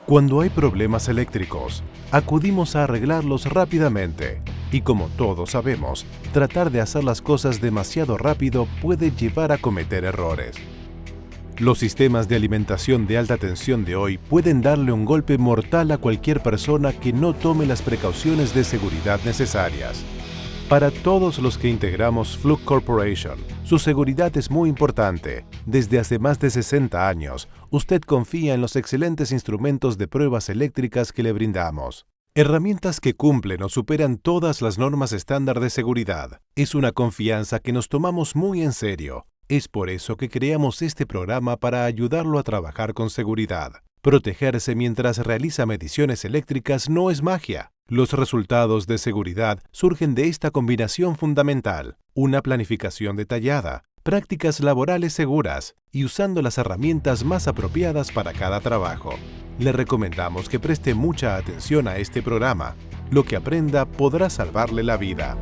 Cuando hay problemas eléctricos, acudimos a arreglarlos rápidamente. Y como todos sabemos, tratar de hacer las cosas demasiado rápido puede llevar a cometer errores. Los sistemas de alimentación de alta tensión de hoy pueden darle un golpe mortal a cualquier persona que no tome las precauciones de seguridad necesarias. Para todos los que integramos Fluke Corporation, su seguridad es muy importante. Desde hace más de 60 años, usted confía en los excelentes instrumentos de pruebas eléctricas que le brindamos. Herramientas que cumplen o superan todas las normas estándar de seguridad. Es una confianza que nos tomamos muy en serio. Es por eso que creamos este programa para ayudarlo a trabajar con seguridad. Protegerse mientras realiza mediciones eléctricas no es magia. Los resultados de seguridad surgen de esta combinación fundamental: una planificación detallada, prácticas laborales seguras y usando las herramientas más apropiadas para cada trabajo. Le recomendamos que preste mucha atención a este programa. Lo que aprenda podrá salvarle la vida.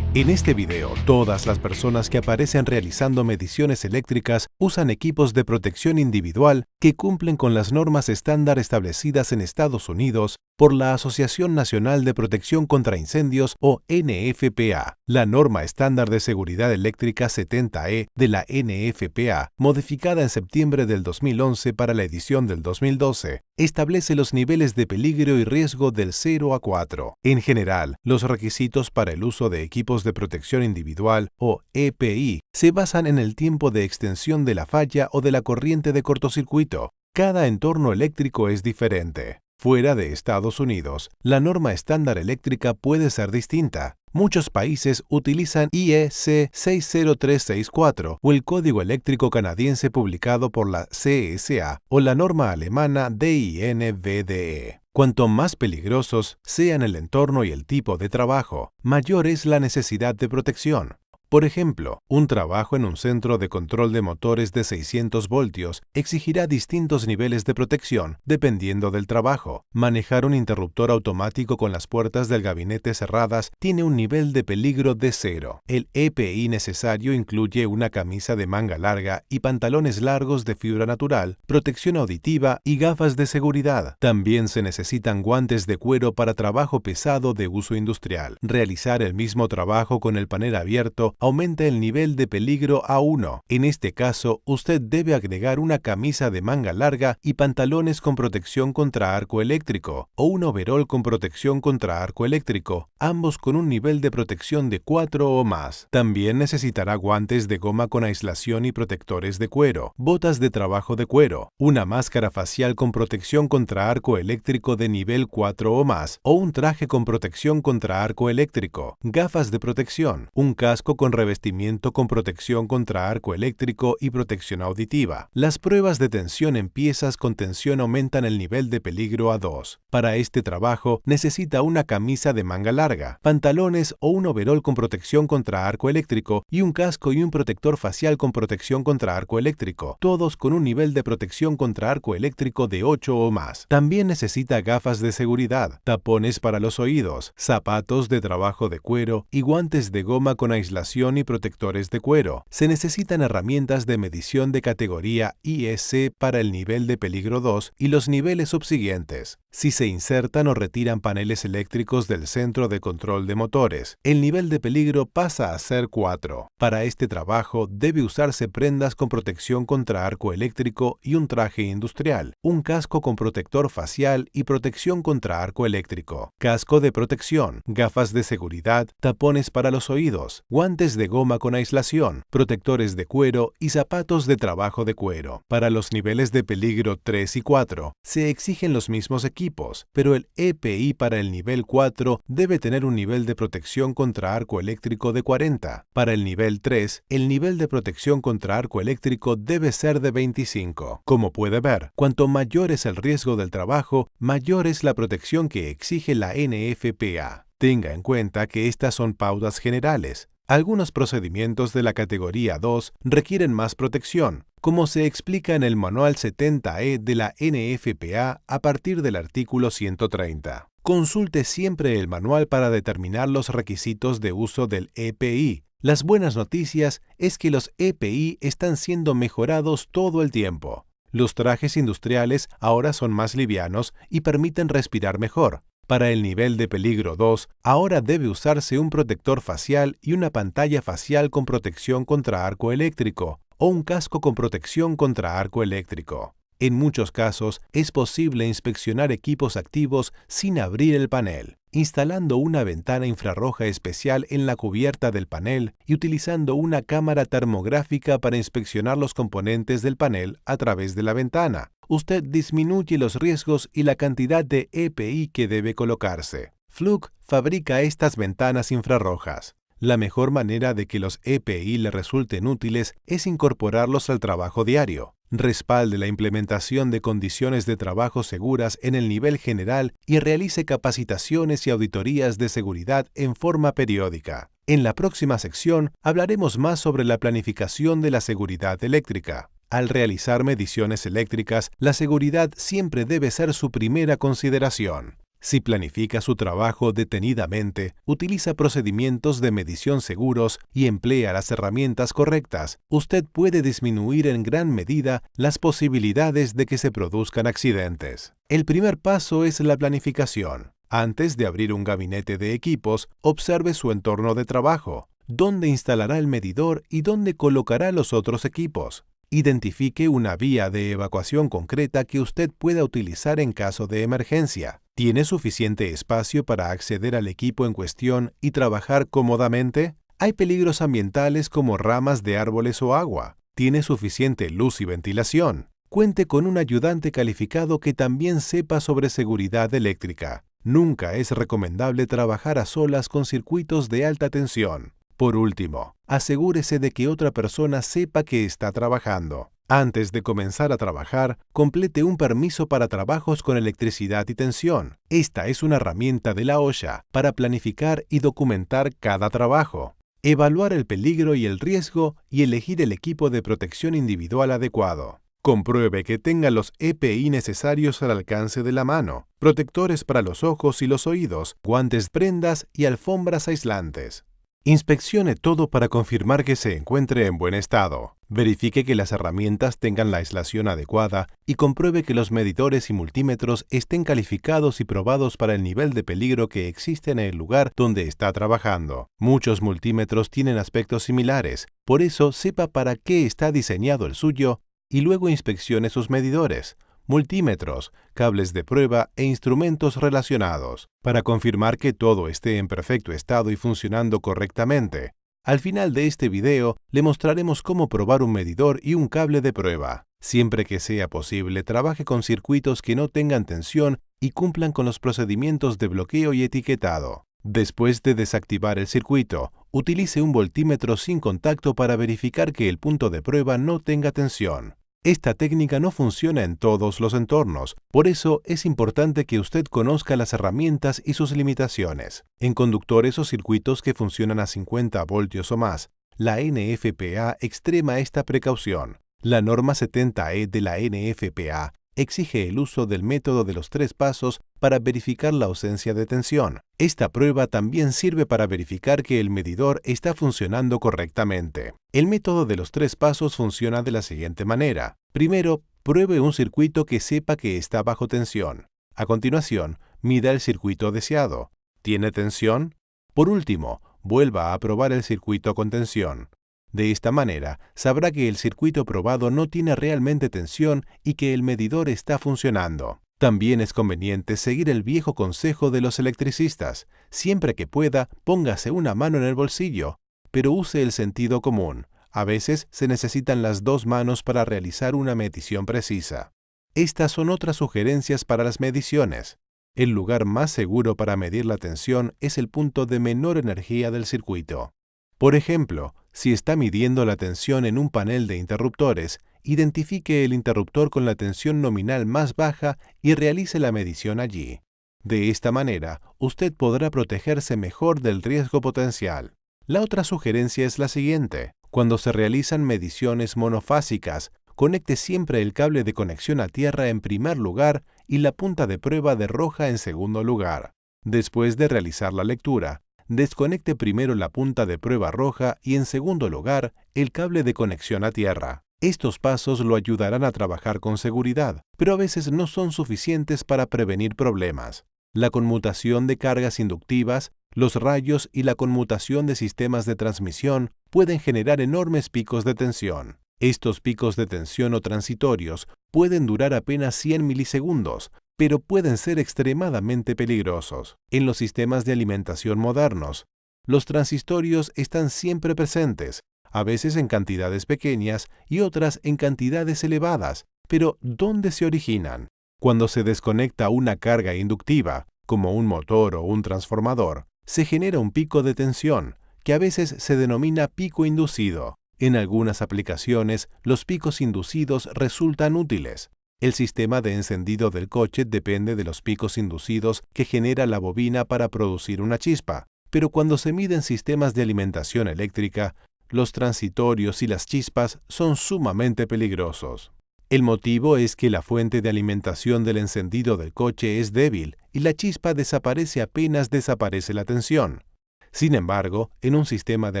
En este video, todas las personas que aparecen realizando mediciones eléctricas usan equipos de protección individual que cumplen con las normas estándar establecidas en Estados Unidos por la Asociación Nacional de Protección contra Incendios o NFPA. La norma estándar de seguridad eléctrica 70E de la NFPA, modificada en septiembre del 2011 para la edición del 2012, establece los niveles de peligro y riesgo del 0 a 4. En general, los requisitos para el uso de equipos de protección individual o EPI se basan en el tiempo de extensión de la falla o de la corriente de cortocircuito. Cada entorno eléctrico es diferente. Fuera de Estados Unidos, la norma estándar eléctrica puede ser distinta. Muchos países utilizan IEC 60364 o el Código Eléctrico Canadiense publicado por la CSA o la norma alemana DIN-VDE. Cuanto más peligrosos sean el entorno y el tipo de trabajo, mayor es la necesidad de protección. Por ejemplo, un trabajo en un centro de control de motores de 600 voltios exigirá distintos niveles de protección dependiendo del trabajo. Manejar un interruptor automático con las puertas del gabinete cerradas tiene un nivel de peligro de 0. El EPI necesario incluye una camisa de manga larga y pantalones largos de fibra natural, protección auditiva y gafas de seguridad. También se necesitan guantes de cuero para trabajo pesado de uso industrial. Realizar el mismo trabajo con el panel abierto aumenta el nivel de peligro a 1. En este caso, usted debe agregar una camisa de manga larga y pantalones con protección contra arco eléctrico o un overol con protección contra arco eléctrico, ambos con un nivel de protección de 4 o más. También necesitará guantes de goma con aislación y protectores de cuero, botas de trabajo de cuero, una máscara facial con protección contra arco eléctrico de nivel 4 o más, o un traje con protección contra arco eléctrico, gafas de protección, un casco con revestimiento con protección contra arco eléctrico y protección auditiva. Las pruebas de tensión en piezas con tensión aumentan el nivel de peligro a 2. Para este trabajo necesita una camisa de manga larga, pantalones o un overol con protección contra arco eléctrico y un casco y un protector facial con protección contra arco eléctrico, todos con un nivel de protección contra arco eléctrico de 8 o más. También necesita gafas de seguridad, tapones para los oídos, zapatos de trabajo de cuero y guantes de goma con aislación y protectores de cuero. Se necesitan herramientas de medición de categoría IEC para el nivel de peligro 2 y los niveles subsiguientes. Si se insertan o retiran paneles eléctricos del centro de control de motores, el nivel de peligro pasa a ser 4. Para este trabajo debe usarse prendas con protección contra arco eléctrico y un traje industrial, un casco con protector facial y protección contra arco eléctrico, casco de protección, gafas de seguridad, tapones para los oídos, guantes de goma con aislación, protectores de cuero y zapatos de trabajo de cuero. Para los niveles de peligro 3 y 4 se exigen los mismos equipos, pero el EPI para el nivel 4 debe tener un nivel de protección contra arco eléctrico de 40. Para el nivel 3, el nivel de protección contra arco eléctrico debe ser de 25. Como puede ver, cuanto mayor es el riesgo del trabajo, mayor es la protección que exige la NFPA. Tenga en cuenta que estas son pautas generales. Algunos procedimientos de la categoría 2 requieren más protección, como se explica en el Manual 70E de la NFPA a partir del artículo 130. Consulte siempre el manual para determinar los requisitos de uso del EPI. Las buenas noticias es que los EPI están siendo mejorados todo el tiempo. Los trajes industriales ahora son más livianos y permiten respirar mejor. Para el nivel de peligro 2, ahora debe usarse un protector facial y una pantalla facial con protección contra arco eléctrico o un casco con protección contra arco eléctrico. En muchos casos, es posible inspeccionar equipos activos sin abrir el panel, instalando una ventana infrarroja especial en la cubierta del panel y utilizando una cámara termográfica para inspeccionar los componentes del panel a través de la ventana. Usted disminuye los riesgos y la cantidad de EPI que debe colocarse. Fluke fabrica estas ventanas infrarrojas. La mejor manera de que los EPI le resulten útiles es incorporarlos al trabajo diario. Respalde la implementación de condiciones de trabajo seguras en el nivel general y realice capacitaciones y auditorías de seguridad en forma periódica. En la próxima sección hablaremos más sobre la planificación de la seguridad eléctrica. Al realizar mediciones eléctricas, la seguridad siempre debe ser su primera consideración. Si planifica su trabajo detenidamente, utiliza procedimientos de medición seguros y emplea las herramientas correctas, usted puede disminuir en gran medida las posibilidades de que se produzcan accidentes. El primer paso es la planificación. Antes de abrir un gabinete de equipos, observe su entorno de trabajo, dónde instalará el medidor y dónde colocará los otros equipos. Identifique una vía de evacuación concreta que usted pueda utilizar en caso de emergencia. ¿Tiene suficiente espacio para acceder al equipo en cuestión y trabajar cómodamente? ¿Hay peligros ambientales como ramas de árboles o agua? ¿Tiene suficiente luz y ventilación? Cuente con un ayudante calificado que también sepa sobre seguridad eléctrica. Nunca es recomendable trabajar a solas con circuitos de alta tensión. Por último, asegúrese de que otra persona sepa que está trabajando. Antes de comenzar a trabajar, complete un permiso para trabajos con electricidad y tensión. Esta es una herramienta de la OSHA para planificar y documentar cada trabajo. Evaluar el peligro y el riesgo y elegir el equipo de protección individual adecuado. Compruebe que tenga los EPI necesarios al alcance de la mano, protectores para los ojos y los oídos, guantes, prendas y alfombras aislantes. Inspeccione todo para confirmar que se encuentre en buen estado. Verifique que las herramientas tengan la aislación adecuada y compruebe que los medidores y multímetros estén calificados y probados para el nivel de peligro que existe en el lugar donde está trabajando. Muchos multímetros tienen aspectos similares, por eso sepa para qué está diseñado el suyo y luego inspeccione sus medidores, multímetros, cables de prueba e instrumentos relacionados, para confirmar que todo esté en perfecto estado y funcionando correctamente. Al final de este video, le mostraremos cómo probar un medidor y un cable de prueba. Siempre que sea posible, trabaje con circuitos que no tengan tensión y cumplan con los procedimientos de bloqueo y etiquetado. Después de desactivar el circuito, utilice un voltímetro sin contacto para verificar que el punto de prueba no tenga tensión. Esta técnica no funciona en todos los entornos, por eso es importante que usted conozca las herramientas y sus limitaciones. En conductores o circuitos que funcionan a 50 voltios o más, la NFPA extrema esta precaución. La norma 70E de la NFPA exige el uso del método de los 3 pasos para verificar la ausencia de tensión. Esta prueba también sirve para verificar que el medidor está funcionando correctamente. El método de los 3 pasos funciona de la siguiente manera. Primero, pruebe un circuito que sepa que está bajo tensión. A continuación, mida el circuito deseado. ¿Tiene tensión? Por último, vuelva a probar el circuito con tensión. De esta manera, sabrá que el circuito probado no tiene realmente tensión y que el medidor está funcionando. También es conveniente seguir el viejo consejo de los electricistas. Siempre que pueda, póngase una mano en el bolsillo, pero use el sentido común. A veces se necesitan las 2 manos para realizar una medición precisa. Estas son otras sugerencias para las mediciones. El lugar más seguro para medir la tensión es el punto de menor energía del circuito. Por ejemplo, si está midiendo la tensión en un panel de interruptores, identifique el interruptor con la tensión nominal más baja y realice la medición allí. De esta manera, usted podrá protegerse mejor del riesgo potencial. La otra sugerencia es la siguiente. Cuando se realizan mediciones monofásicas, conecte siempre el cable de conexión a tierra en primer lugar y la punta de prueba de roja en segundo lugar. Después de realizar la lectura, desconecte primero la punta de prueba roja y en segundo lugar el cable de conexión a tierra. Estos pasos lo ayudarán a trabajar con seguridad, pero a veces no son suficientes para prevenir problemas. La conmutación de cargas inductivas, los rayos y la conmutación de sistemas de transmisión pueden generar enormes picos de tensión. Estos picos de tensión o transitorios pueden durar apenas 100 milisegundos, pero pueden ser extremadamente peligrosos. En los sistemas de alimentación modernos, los transistorios están siempre presentes, a veces en cantidades pequeñas y otras en cantidades elevadas. Pero, ¿dónde se originan? Cuando se desconecta una carga inductiva, como un motor o un transformador, se genera un pico de tensión, que a veces se denomina pico inducido. En algunas aplicaciones, los picos inducidos resultan útiles. El sistema de encendido del coche depende de los picos inducidos que genera la bobina para producir una chispa, pero cuando se miden sistemas de alimentación eléctrica, los transitorios y las chispas son sumamente peligrosos. El motivo es que la fuente de alimentación del encendido del coche es débil y la chispa desaparece apenas desaparece la tensión. Sin embargo, en un sistema de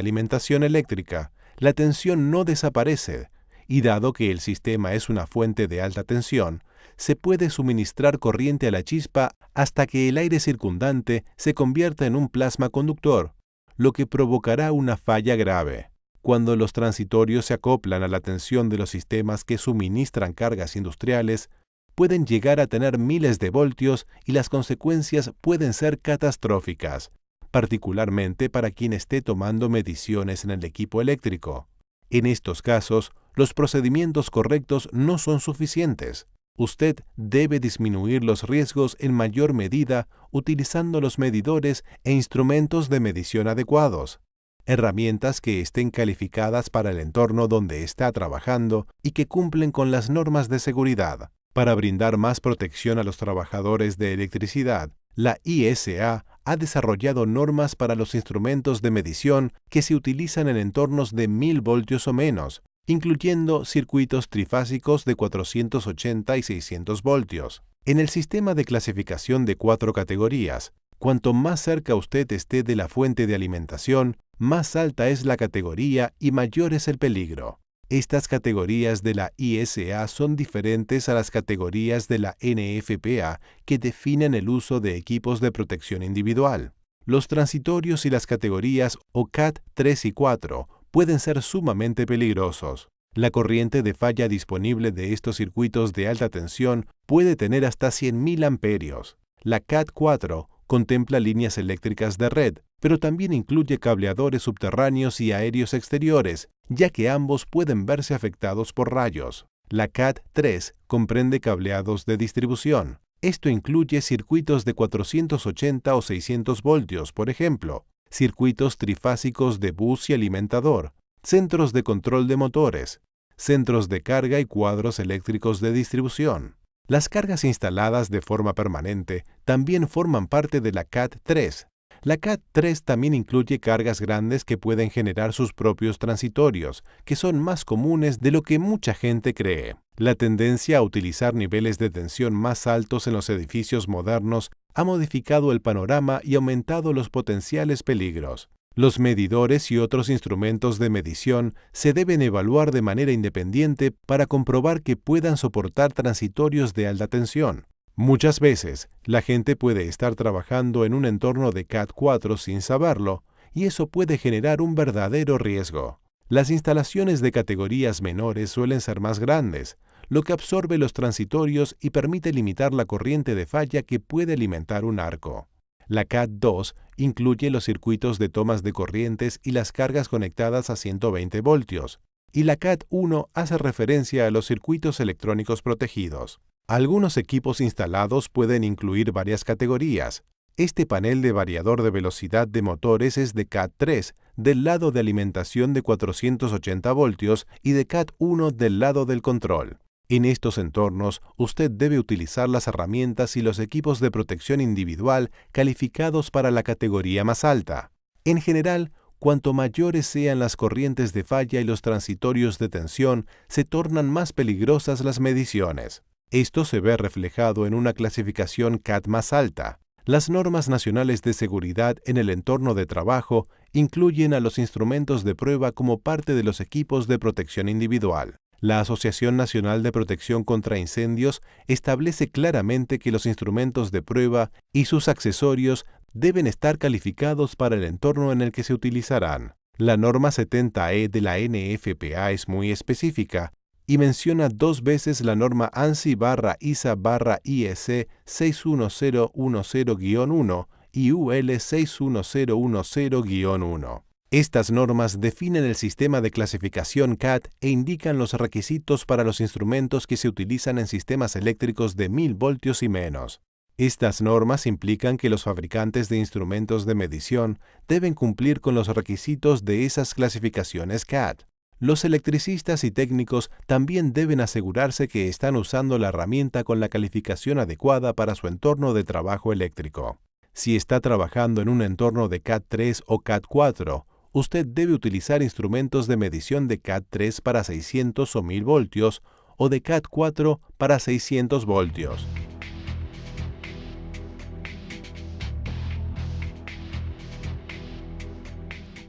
alimentación eléctrica, la tensión no desaparece, y dado que el sistema es una fuente de alta tensión, se puede suministrar corriente a la chispa hasta que el aire circundante se convierta en un plasma conductor, lo que provocará una falla grave. Cuando los transitorios se acoplan a la tensión de los sistemas que suministran cargas industriales, pueden llegar a tener miles de voltios y las consecuencias pueden ser catastróficas, particularmente para quien esté tomando mediciones en el equipo eléctrico. En estos casos, los procedimientos correctos no son suficientes. Usted debe disminuir los riesgos en mayor medida utilizando los medidores e instrumentos de medición adecuados, herramientas que estén calificadas para el entorno donde está trabajando y que cumplen con las normas de seguridad. Para brindar más protección a los trabajadores de electricidad, la ISA ha desarrollado normas para los instrumentos de medición que se utilizan en entornos de 1000 voltios o menos, incluyendo circuitos trifásicos de 480 y 600 voltios. En el sistema de clasificación de 4 categorías, cuanto más cerca usted esté de la fuente de alimentación, más alta es la categoría y mayor es el peligro. Estas categorías de la ISA son diferentes a las categorías de la NFPA que definen el uso de equipos de protección individual. Los transitorios y las categorías o CAT 3 y 4 pueden ser sumamente peligrosos. La corriente de falla disponible de estos circuitos de alta tensión puede tener hasta 100.000 amperios. La CAT 4 contempla líneas eléctricas de red, pero también incluye cableadores subterráneos y aéreos exteriores, ya que ambos pueden verse afectados por rayos. La CAT 3 comprende cableados de distribución. Esto incluye circuitos de 480 o 600 voltios, por ejemplo, circuitos trifásicos de bus y alimentador, centros de control de motores, centros de carga y cuadros eléctricos de distribución. Las cargas instaladas de forma permanente también forman parte de la CAT 3. La CAT 3 también incluye cargas grandes que pueden generar sus propios transitorios, que son más comunes de lo que mucha gente cree. La tendencia a utilizar niveles de tensión más altos en los edificios modernos ha modificado el panorama y aumentado los potenciales peligros. Los medidores y otros instrumentos de medición se deben evaluar de manera independiente para comprobar que puedan soportar transitorios de alta tensión. Muchas veces, la gente puede estar trabajando en un entorno de CAT 4 sin saberlo, y eso puede generar un verdadero riesgo. Las instalaciones de categorías menores suelen ser más grandes, lo que absorbe los transitorios y permite limitar la corriente de falla que puede alimentar un arco. La CAT 2 incluye los circuitos de tomas de corrientes y las cargas conectadas a 120 voltios, y la CAT 1 hace referencia a los circuitos electrónicos protegidos. Algunos equipos instalados pueden incluir varias categorías. Este panel de variador de velocidad de motores es de CAT 3 del lado de alimentación de 480 voltios y de CAT 1 del lado del control. En estos entornos, usted debe utilizar las herramientas y los equipos de protección individual calificados para la categoría más alta. En general, cuanto mayores sean las corrientes de falla y los transitorios de tensión, se tornan más peligrosas las mediciones. Esto se ve reflejado en una clasificación CAT más alta. Las normas nacionales de seguridad en el entorno de trabajo incluyen a los instrumentos de prueba como parte de los equipos de protección individual. La Asociación Nacional de Protección contra Incendios establece claramente que los instrumentos de prueba y sus accesorios deben estar calificados para el entorno en el que se utilizarán. La norma 70E de la NFPA es muy específica y menciona 2 veces la norma ANSI/ISA/IEC 61010-1 y UL 61010-1. Estas normas definen el sistema de clasificación CAT e indican los requisitos para los instrumentos que se utilizan en sistemas eléctricos de 1000 voltios y menos. Estas normas implican que los fabricantes de instrumentos de medición deben cumplir con los requisitos de esas clasificaciones CAT. Los electricistas y técnicos también deben asegurarse que están usando la herramienta con la calificación adecuada para su entorno de trabajo eléctrico. Si está trabajando en un entorno de CAT 3 o CAT 4, usted debe utilizar instrumentos de medición de CAT 3 para 600 o 1000 voltios o de CAT 4 para 600 voltios.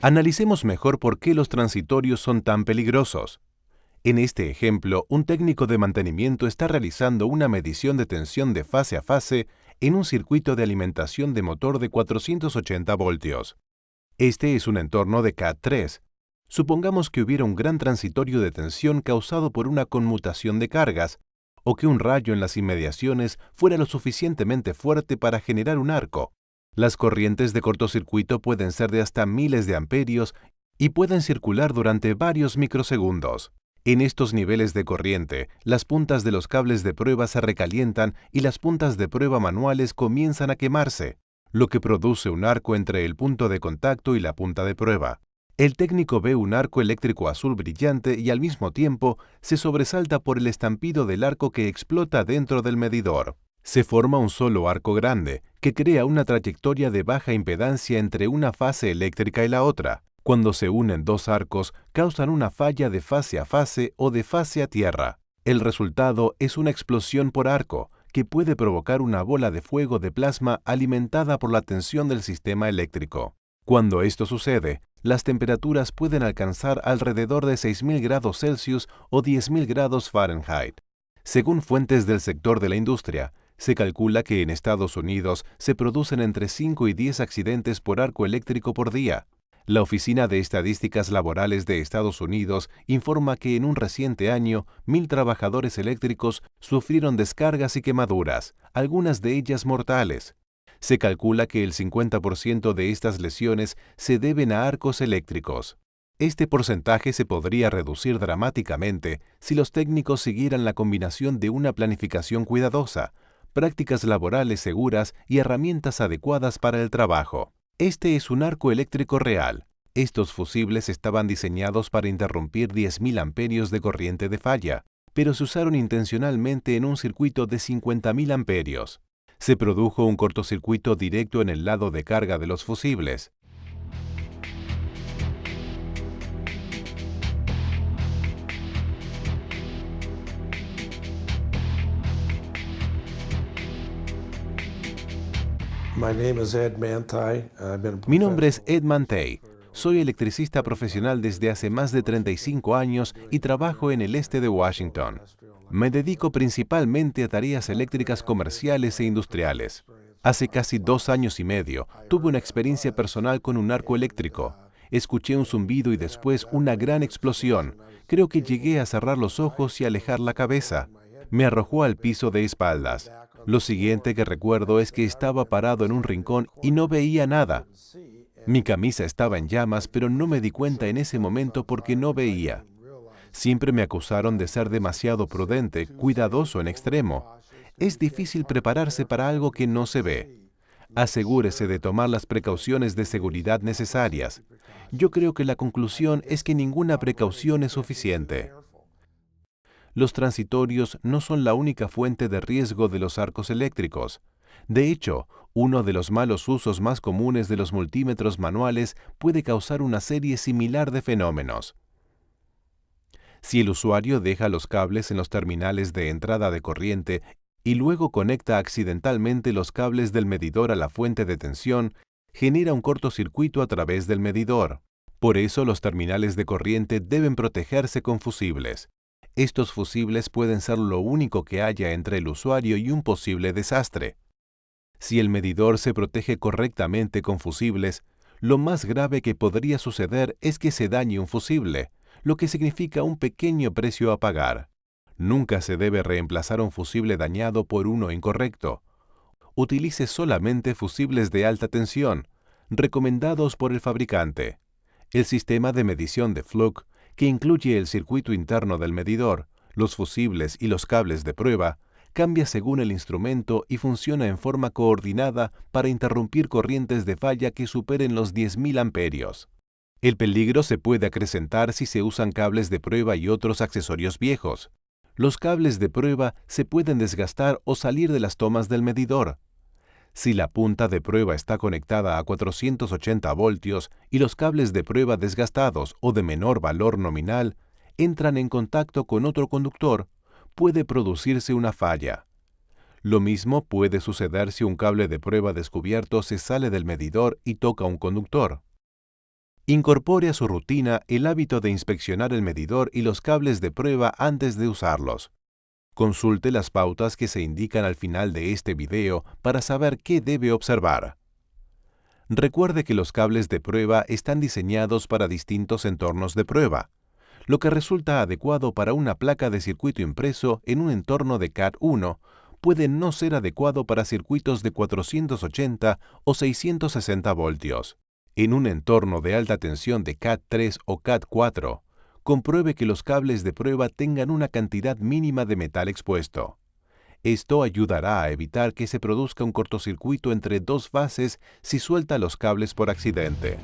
Analicemos mejor por qué los transitorios son tan peligrosos. En este ejemplo, un técnico de mantenimiento está realizando una medición de tensión de fase a fase en un circuito de alimentación de motor de 480 voltios. Este es un entorno de CAT 3. Supongamos que hubiera un gran transitorio de tensión causado por una conmutación de cargas, o que un rayo en las inmediaciones fuera lo suficientemente fuerte para generar un arco. Las corrientes de cortocircuito pueden ser de hasta miles de amperios y pueden circular durante varios microsegundos. En estos niveles de corriente, las puntas de los cables de prueba se recalientan y las puntas de prueba manuales comienzan a quemarse, lo que produce un arco entre el punto de contacto y la punta de prueba. El técnico ve un arco eléctrico azul brillante y al mismo tiempo se sobresalta por el estampido del arco que explota dentro del medidor. Se forma un solo arco grande, que crea una trayectoria de baja impedancia entre una fase eléctrica y la otra. Cuando se unen dos arcos, causan una falla de fase a fase o de fase a tierra. El resultado es una explosión por arco, que puede provocar una bola de fuego de plasma alimentada por la tensión del sistema eléctrico. Cuando esto sucede, las temperaturas pueden alcanzar alrededor de 6000 grados Celsius o 10.000 grados Fahrenheit. Según fuentes del sector de la industria, se calcula que en Estados Unidos se producen entre 5 y 10 accidentes por arco eléctrico por día. La Oficina de Estadísticas Laborales de Estados Unidos informa que en un reciente año, 1000 trabajadores eléctricos sufrieron descargas y quemaduras, algunas de ellas mortales. Se calcula que el 50% de estas lesiones se deben a arcos eléctricos. Este porcentaje se podría reducir dramáticamente si los técnicos siguieran la combinación de una planificación cuidadosa, prácticas laborales seguras y herramientas adecuadas para el trabajo. Este es un arco eléctrico real. Estos fusibles estaban diseñados para interrumpir 10.000 amperios de corriente de falla, pero se usaron intencionalmente en un circuito de 50.000 amperios. Se produjo un cortocircuito directo en el lado de carga de los fusibles. Mi nombre es Ed Mantei. Soy electricista profesional desde hace más de 35 años y trabajo en el este de Washington. Me dedico principalmente a tareas eléctricas comerciales e industriales. Hace casi 2 años y medio tuve una experiencia personal con un arco eléctrico. Escuché un zumbido y después una gran explosión. Creo que llegué a cerrar los ojos y alejar la cabeza. Me arrojó al piso de espaldas. Lo siguiente que recuerdo es que estaba parado en un rincón y no veía nada. Mi camisa estaba en llamas, pero no me di cuenta en ese momento porque no veía. Siempre me acusaron de ser demasiado prudente, cuidadoso en extremo. Es difícil prepararse para algo que no se ve. Asegúrese de tomar las precauciones de seguridad necesarias. Yo creo que la conclusión es que ninguna precaución es suficiente. Los transitorios no son la única fuente de riesgo de los arcos eléctricos. De hecho, uno de los malos usos más comunes de los multímetros manuales puede causar una serie similar de fenómenos. Si el usuario deja los cables en los terminales de entrada de corriente y luego conecta accidentalmente los cables del medidor a la fuente de tensión, genera un cortocircuito a través del medidor. Por eso los terminales de corriente deben protegerse con fusibles. Estos fusibles pueden ser lo único que haya entre el usuario y un posible desastre. Si el medidor se protege correctamente con fusibles, lo más grave que podría suceder es que se dañe un fusible, lo que significa un pequeño precio a pagar. Nunca se debe reemplazar un fusible dañado por uno incorrecto. Utilice solamente fusibles de alta tensión, recomendados por el fabricante. El sistema de medición de Fluke, que incluye el circuito interno del medidor, los fusibles y los cables de prueba, cambia según el instrumento y funciona en forma coordinada para interrumpir corrientes de falla que superen los 10.000 amperios. El peligro se puede acrecentar si se usan cables de prueba y otros accesorios viejos. Los cables de prueba se pueden desgastar o salir de las tomas del medidor. Si la punta de prueba está conectada a 480 voltios y los cables de prueba desgastados o de menor valor nominal entran en contacto con otro conductor, puede producirse una falla. Lo mismo puede suceder si un cable de prueba descubierto se sale del medidor y toca un conductor. Incorpore a su rutina el hábito de inspeccionar el medidor y los cables de prueba antes de usarlos. Consulte las pautas que se indican al final de este video para saber qué debe observar. Recuerde que los cables de prueba están diseñados para distintos entornos de prueba, lo que resulta adecuado para una placa de circuito impreso en un entorno de Cat1 puede no ser adecuado para circuitos de 480 o 660 voltios. En un entorno de alta tensión de Cat3 o Cat4, compruebe que los cables de prueba tengan una cantidad mínima de metal expuesto. Esto ayudará a evitar que se produzca un cortocircuito entre dos fases si suelta los cables por accidente.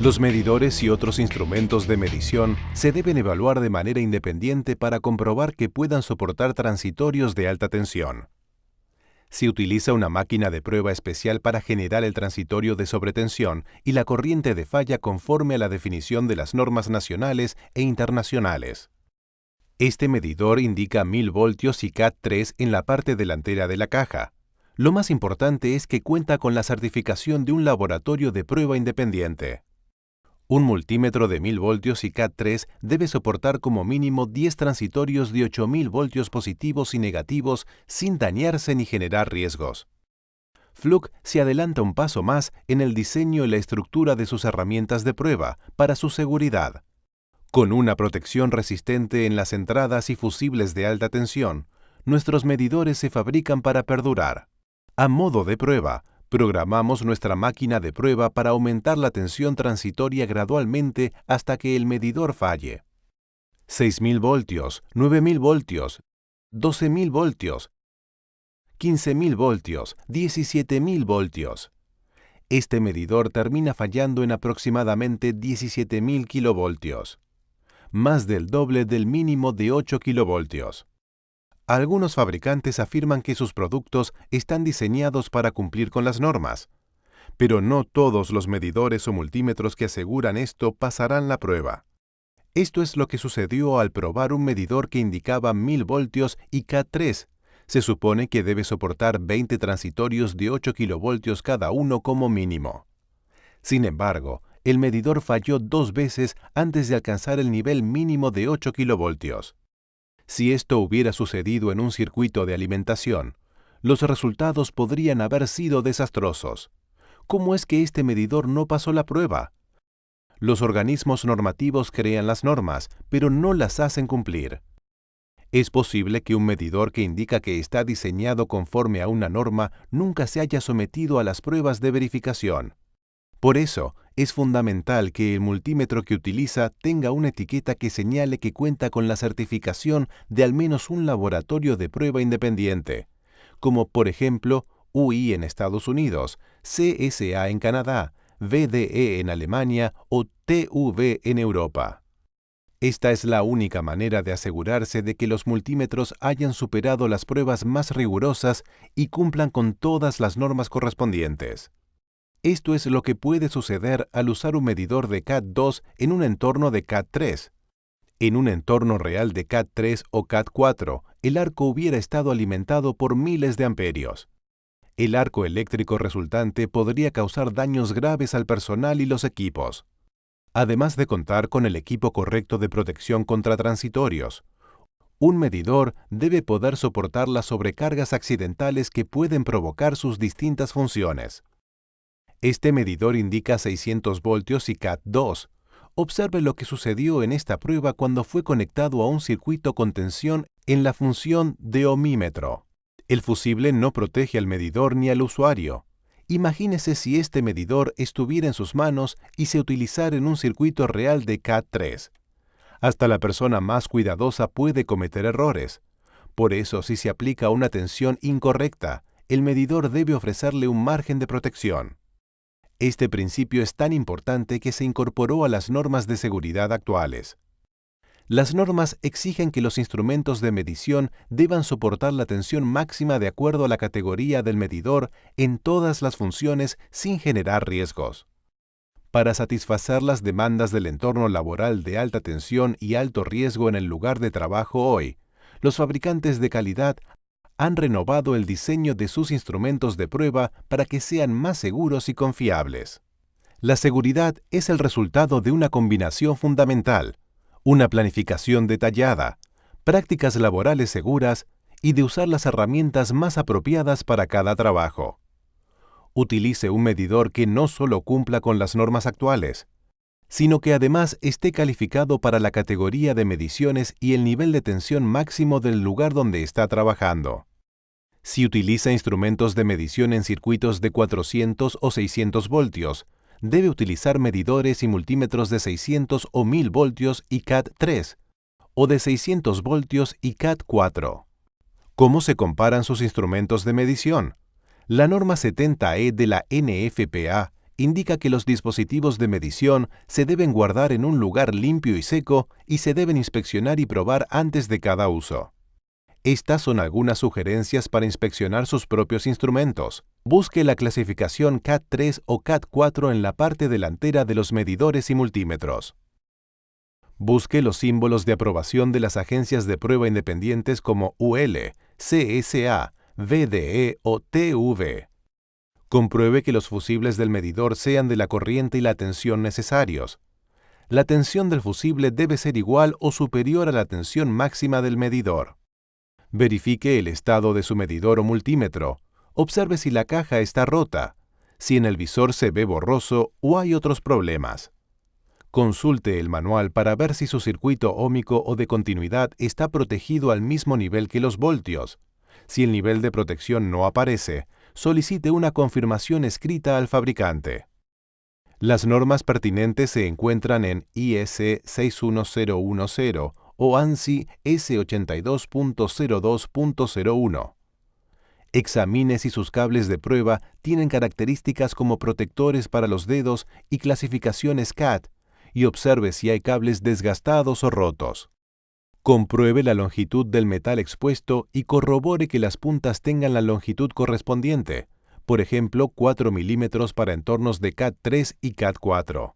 Los medidores y otros instrumentos de medición se deben evaluar de manera independiente para comprobar que puedan soportar transitorios de alta tensión. Si utiliza una máquina de prueba especial para generar el transitorio de sobretensión y la corriente de falla conforme a la definición de las normas nacionales e internacionales. Este medidor indica 1000 voltios y Cat3 en la parte delantera de la caja. Lo más importante es que cuenta con la certificación de un laboratorio de prueba independiente. Un multímetro de 1000 voltios y Cat3 debe soportar como mínimo 10 transitorios de 8000 voltios positivos y negativos sin dañarse ni generar riesgos. Fluke se adelanta un paso más en el diseño y la estructura de sus herramientas de prueba para su seguridad. Con una protección resistente en las entradas y fusibles de alta tensión, nuestros medidores se fabrican para perdurar. A modo de prueba, programamos nuestra máquina de prueba para aumentar la tensión transitoria gradualmente hasta que el medidor falle. 6000 voltios, 9000 voltios, 12000 voltios, 15000 voltios, 17000 voltios. Este medidor termina fallando en aproximadamente 17000 kilovoltios, más del doble del mínimo de 8 kilovoltios. Algunos fabricantes afirman que sus productos están diseñados para cumplir con las normas, pero no todos los medidores o multímetros que aseguran esto pasarán la prueba. Esto es lo que sucedió al probar un medidor que indicaba 1000 voltios y Cat3. Se supone que debe soportar 20 transitorios de 8 kilovoltios cada uno como mínimo. Sin embargo, el medidor falló 2 veces antes de alcanzar el nivel mínimo de 8 kilovoltios. Si esto hubiera sucedido en un circuito de alimentación, los resultados podrían haber sido desastrosos. ¿Cómo es que este medidor no pasó la prueba? Los organismos normativos crean las normas, pero no las hacen cumplir. Es posible que un medidor que indica que está diseñado conforme a una norma nunca se haya sometido a las pruebas de verificación. Por eso, es fundamental que el multímetro que utiliza tenga una etiqueta que señale que cuenta con la certificación de al menos un laboratorio de prueba independiente, como por ejemplo UI en Estados Unidos, CSA en Canadá, VDE en Alemania o TÜV en Europa. Esta es la única manera de asegurarse de que los multímetros hayan superado las pruebas más rigurosas y cumplan con todas las normas correspondientes. Esto es lo que puede suceder al usar un medidor de CAT2 en un entorno de CAT3. En un entorno real de CAT3 o CAT4, el arco hubiera estado alimentado por miles de amperios. El arco eléctrico resultante podría causar daños graves al personal y los equipos. Además de contar con el equipo correcto de protección contra transitorios, un medidor debe poder soportar las sobrecargas accidentales que pueden provocar sus distintas funciones. Este medidor indica 600 voltios y CAT2. Observe lo que sucedió en esta prueba cuando fue conectado a un circuito con tensión en la función de ohmímetro. El fusible no protege al medidor ni al usuario. Imagínese si este medidor estuviera en sus manos y se utilizara en un circuito real de CAT3. Hasta la persona más cuidadosa puede cometer errores. Por eso, si se aplica una tensión incorrecta, el medidor debe ofrecerle un margen de protección. Este principio es tan importante que se incorporó a las normas de seguridad actuales. Las normas exigen que los instrumentos de medición deban soportar la tensión máxima de acuerdo a la categoría del medidor en todas las funciones sin generar riesgos. Para satisfacer las demandas del entorno laboral de alta tensión y alto riesgo en el lugar de trabajo hoy, los fabricantes de calidad han renovado el diseño de sus instrumentos de prueba para que sean más seguros y confiables. La seguridad es el resultado de una combinación fundamental, una planificación detallada, prácticas laborales seguras y de usar las herramientas más apropiadas para cada trabajo. Utilice un medidor que no solo cumpla con las normas actuales, sino que además esté calificado para la categoría de mediciones y el nivel de tensión máximo del lugar donde está trabajando. Si utiliza instrumentos de medición en circuitos de 400 o 600 voltios, debe utilizar medidores y multímetros de 600 o 1000 voltios y CAT3, o de 600 voltios y CAT4. ¿Cómo se comparan sus instrumentos de medición? La norma 70E de la NFPA indica que los dispositivos de medición se deben guardar en un lugar limpio y seco y se deben inspeccionar y probar antes de cada uso. Estas son algunas sugerencias para inspeccionar sus propios instrumentos. Busque la clasificación CAT3 o CAT4 en la parte delantera de los medidores y multímetros. Busque los símbolos de aprobación de las agencias de prueba independientes como UL, CSA, VDE o TV. Compruebe que los fusibles del medidor sean de la corriente y la tensión necesarios. La tensión del fusible debe ser igual o superior a la tensión máxima del medidor. Verifique el estado de su medidor o multímetro. Observe si la caja está rota, si en el visor se ve borroso o hay otros problemas. Consulte el manual para ver si su circuito óhmico o de continuidad está protegido al mismo nivel que los voltios. Si el nivel de protección no aparece, solicite una confirmación escrita al fabricante. Las normas pertinentes se encuentran en IS 61010 o ANSI S82.02.01. Examine si sus cables de prueba tienen características como protectores para los dedos y clasificaciones CAT, y observe si hay cables desgastados o rotos. Compruebe la longitud del metal expuesto y corrobore que las puntas tengan la longitud correspondiente, por ejemplo 4 milímetros para entornos de CAT3 y CAT4.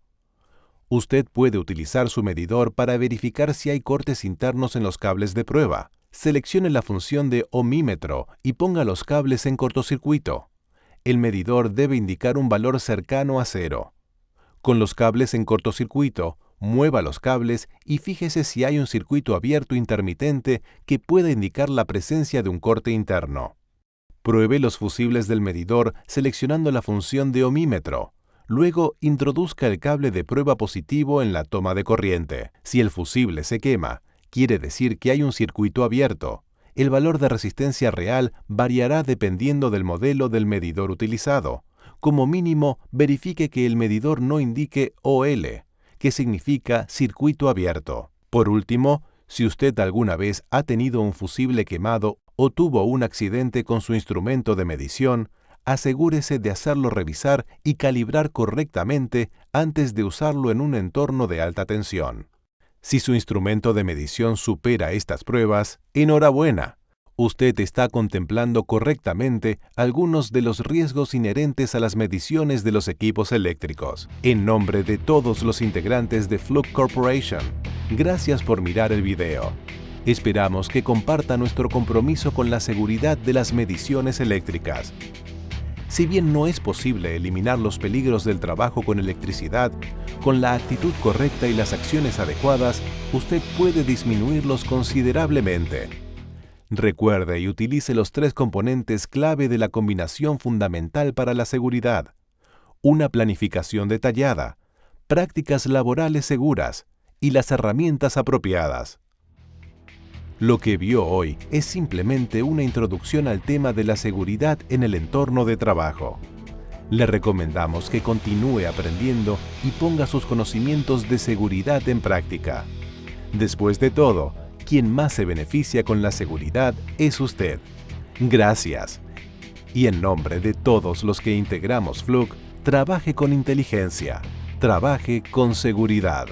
Usted puede utilizar su medidor para verificar si hay cortes internos en los cables de prueba. Seleccione la función de ohmímetro y ponga los cables en cortocircuito. El medidor debe indicar un valor cercano a 0. Con los cables en cortocircuito, mueva los cables y fíjese si hay un circuito abierto intermitente que pueda indicar la presencia de un corte interno. Pruebe los fusibles del medidor seleccionando la función de ohmímetro. Luego, introduzca el cable de prueba positivo en la toma de corriente. Si el fusible se quema, quiere decir que hay un circuito abierto. El valor de resistencia real variará dependiendo del modelo del medidor utilizado. Como mínimo, verifique que el medidor no indique OL, que significa circuito abierto. Por último, si usted alguna vez ha tenido un fusible quemado o tuvo un accidente con su instrumento de medición, asegúrese de hacerlo revisar y calibrar correctamente antes de usarlo en un entorno de alta tensión. Si su instrumento de medición supera estas pruebas, enhorabuena. Usted está contemplando correctamente algunos de los riesgos inherentes a las mediciones de los equipos eléctricos. En nombre de todos los integrantes de Fluke Corporation, gracias por mirar el video. Esperamos que comparta nuestro compromiso con la seguridad de las mediciones eléctricas. Si bien no es posible eliminar los peligros del trabajo con electricidad, con la actitud correcta y las acciones adecuadas, usted puede disminuirlos considerablemente. Recuerde y utilice los 3 componentes clave de la combinación fundamental para la seguridad: una planificación detallada, prácticas laborales seguras y las herramientas apropiadas. Lo que vio hoy es simplemente una introducción al tema de la seguridad en el entorno de trabajo. Le recomendamos que continúe aprendiendo y ponga sus conocimientos de seguridad en práctica. Después de todo, quien más se beneficia con la seguridad es usted. Gracias. Y en nombre de todos los que integramos Fluke, trabaje con inteligencia, trabaje con seguridad.